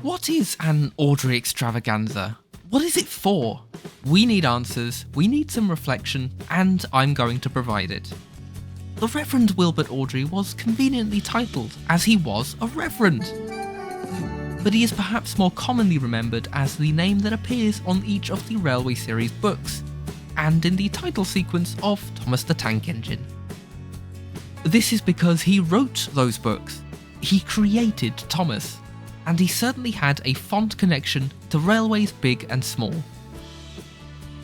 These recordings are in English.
What is an Awdry Extravaganza? What is it for? We need answers, we need some reflection, and I'm going to provide it. The Reverend Wilbert Awdry was conveniently titled, as he was a Reverend. But he is perhaps more commonly remembered as the name that appears on each of the Railway series books, and in the title sequence of Thomas the Tank Engine. This is because he wrote those books. He created Thomas, and he certainly had a fond connection to railways big and small.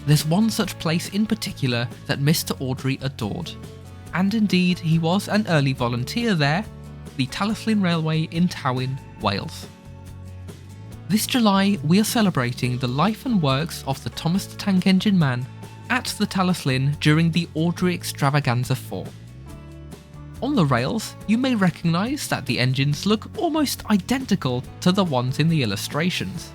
There's one such place in particular that Mr. Awdry adored, and indeed he was an early volunteer there, the Talyllyn Railway in Tywyn, Wales. This July we are celebrating the life and works of the Thomas the Tank Engine man at the Talyllyn during the Awdry Extravaganza 4. On the rails, you may recognise that the engines look almost identical to the ones in the illustrations,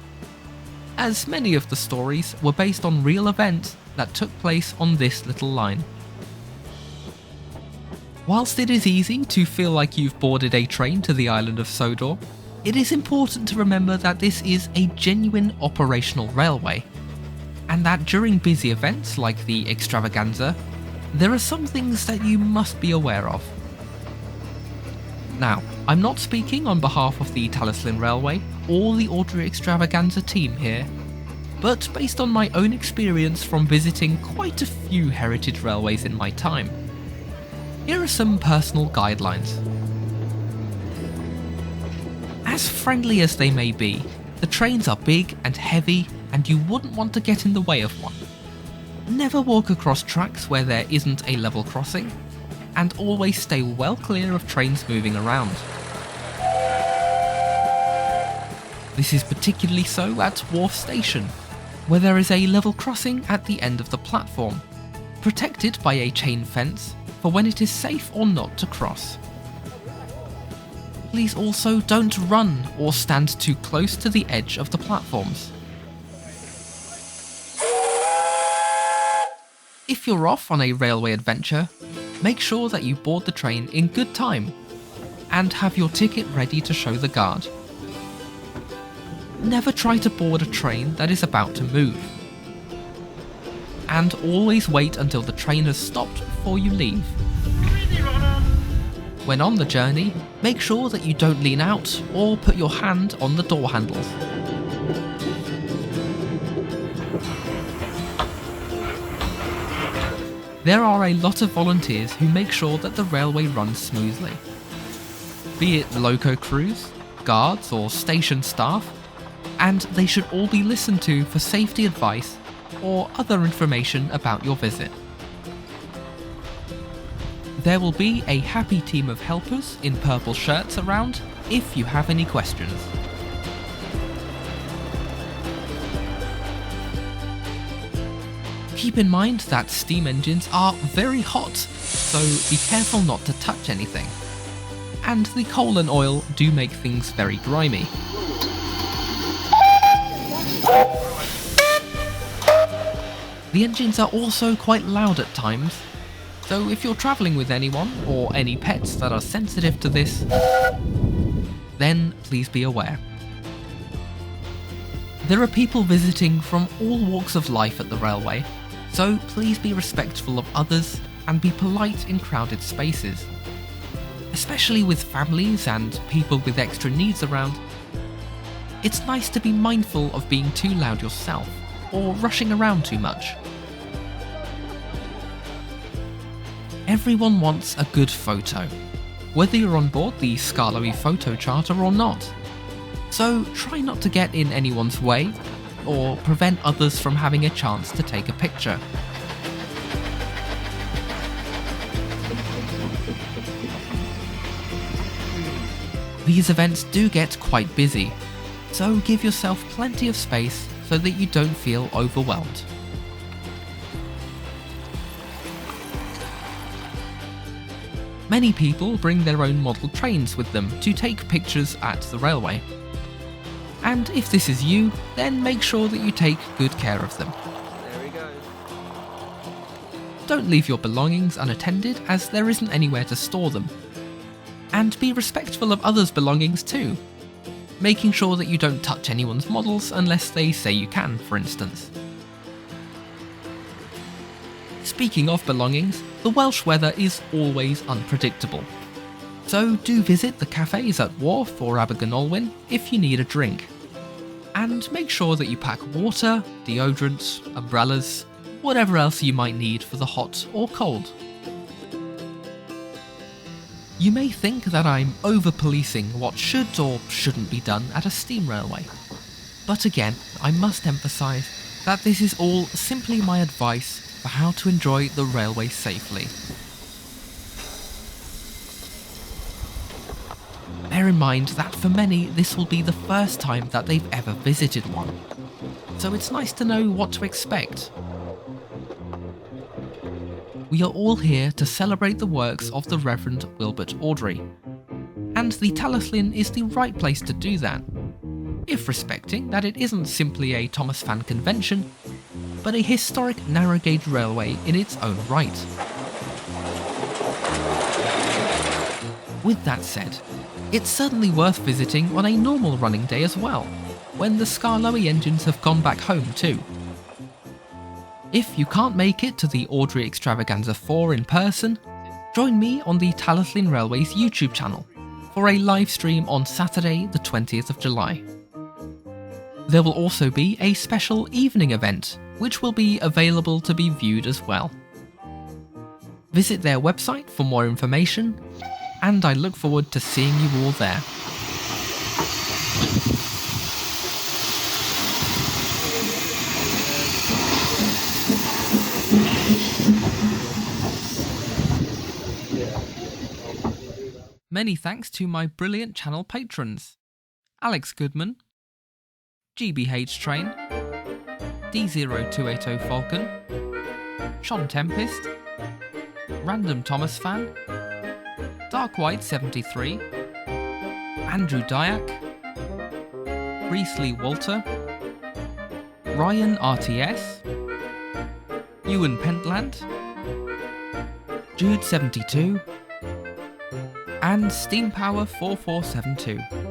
as many of the stories were based on real events that took place on this little line. Whilst it is easy to feel like you've boarded a train to the island of Sodor, it is important to remember that this is a genuine operational railway, and that during busy events like the Extravaganza, there are some things that you must be aware of. Now, I'm not speaking on behalf of the Talyllyn Railway or the Awdry Extravaganza team here, but based on my own experience from visiting quite a few heritage railways in my time, here are some personal guidelines. As friendly as they may be, the trains are big and heavy and you wouldn't want to get in the way of one. Never walk across tracks where there isn't a level crossing, and always stay well clear of trains moving around. This is particularly so at Wharf Station, where there is a level crossing at the end of the platform, protected by a chain fence for when it is safe or not to cross. Please also don't run or stand too close to the edge of the platforms. If you're off on a railway adventure, make sure that you board the train in good time and have your ticket ready to show the guard. Never try to board a train that is about to move. And always wait until the train has stopped before you leave. When on the journey, make sure that you don't lean out or put your hand on the door handles. There are a lot of volunteers who make sure that the railway runs smoothly. Be it loco crews, guards or station staff, and they should all be listened to for safety advice or other information about your visit. There will be a happy team of helpers in purple shirts around if you have any questions. Keep in mind that steam engines are very hot, so be careful not to touch anything. And the coal and oil do make things very grimy. The engines are also quite loud at times, so if you're travelling with anyone or any pets that are sensitive to this, then please be aware. There are people visiting from all walks of life at the railway, so please be respectful of others and be polite in crowded spaces. Especially with families and people with extra needs around, it's nice to be mindful of being too loud yourself or rushing around too much. Everyone wants a good photo, whether you're on board the Skarloey photo charter or not. So try not to get in anyone's way or prevent others from having a chance to take a picture. These events do get quite busy, so give yourself plenty of space so that you don't feel overwhelmed. Many people bring their own model trains with them to take pictures at the railway. And if this is you, then make sure that you take good care of them. There he goes. Don't leave your belongings unattended, as there isn't anywhere to store them. And be respectful of others' belongings too. making sure that you don't touch anyone's models unless they say you can, for instance. Speaking of belongings, the Welsh weather is always unpredictable. So do visit the cafes at Wharf or Abergynolwyn if you need a drink. And make sure that you pack water, deodorants, umbrellas, whatever else you might need for the hot or cold. You may think that I'm over-policing what should or shouldn't be done at a steam railway. But again, I must emphasise that this is all simply my advice for how to enjoy the railway safely. Bear in mind that for many this will be the first time that they've ever visited one, so it's nice to know what to expect. We are all here to celebrate the works of the Reverend Wilbert Awdry, and the Talyllyn is the right place to do that, if respecting that it isn't simply a Thomas fan convention, but a historic narrow gauge railway in its own right. With that said, it's certainly worth visiting on a normal running day as well, when the Skarloey engines have gone back home too. If you can't make it to the Awdry Extravaganza 4 in person, join me on the Talyllyn Railway's YouTube channel for a live stream on Saturday the 20th of July. There will also be a special evening event, which will be available to be viewed as well. Visit their website for more information, and I look forward to seeing you all there. Many thanks to my brilliant channel patrons: Alex Goodman, GBH Train, D0280 Falcon, Sean Tempest, Random Thomas Fan, Dark White 73, Andrew Dyack, Reese Lee Walter, Ryan RTS, Ewan Pentland, Jude 72, and Steam Power 4472.